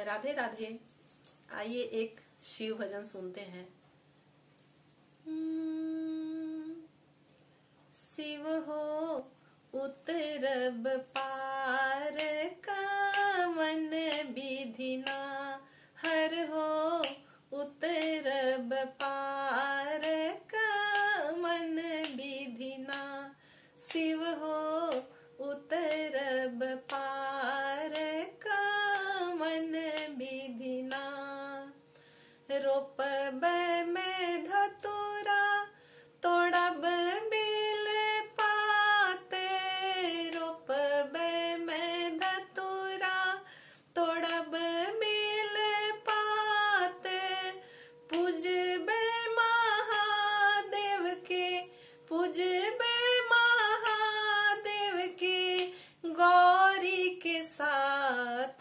राधे राधे। आइए एक शिव भजन सुनते हैं। शिव हो उतरब पार कामन विधिना, हर हो उतरब पार कामन विधिना। शिव हो उतरब पार कामन विधिना। रोपब में धतुरा तोड़ब बेल पाते, रोपब में धतुरा तोड़ब बेल पाते। पूजबे महादेव के, पूजबे महादेव के, गौरी के साथ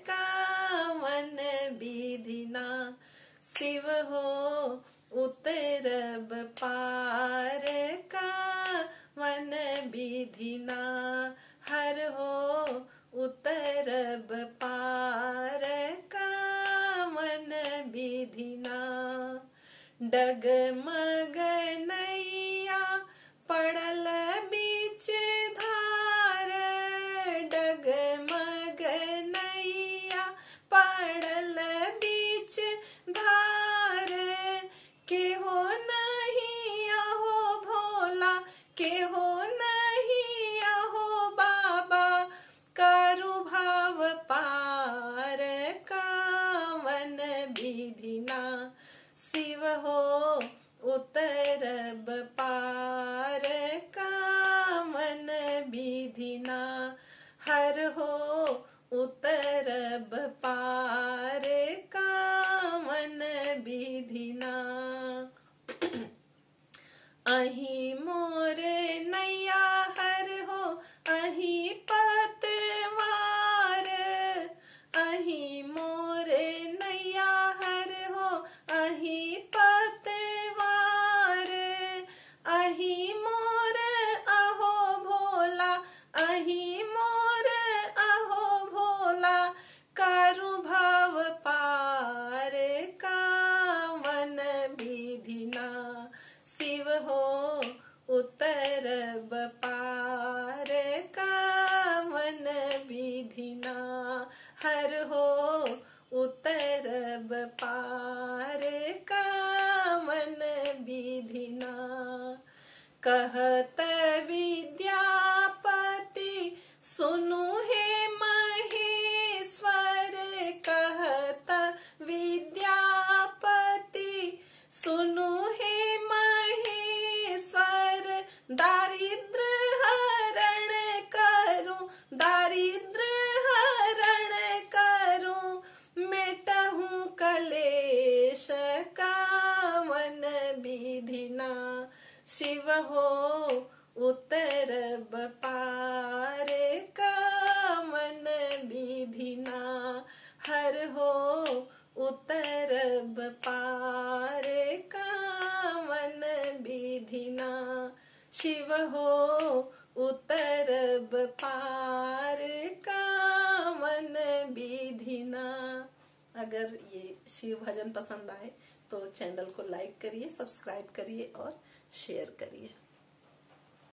कामन विधिना। शिव हो उतरब पार कामन विधिना, हर हो उतरब पार कामन विधिना। डगमग नैया पड़ल बीच धार, डगमग नैया पड़ल बीच धार। के हो नहीं अहो भोला, के हो नहीं अहो बाबा, करु भाव पार कामन विधिना। शिव हो उतरब पार कामन विधिना, हर हो उतरब पार कामन विधिना। अही मोर नैया हर हो अही पतवार, अही मोर नैया हर हो अही पतवार। अही मोर अहो भोला, अही मोर अहो भोला, करु भाव पार कामन विधिना। शिव हो उतरब पार कामन विधिना, हर हो उतरब पार कामन विधिना। कहत विद्यापति सुनु हे महेश्वर, कहत विद्यापति सुनु हे महेश्वर। दारिद्र हरण करूं, दारिद्र हरण करूं, मेटहूं कलेश कामन विधिना। शिव हो उतरब पार कामन विधिना, हर हो उतरब पार कामन विधिना। शिव हो उतरब पार कामन विधिना। अगर ये शिव भजन पसंद आए तो चैनल को लाइक करिए, सब्सक्राइब करिए और शेयर करिए।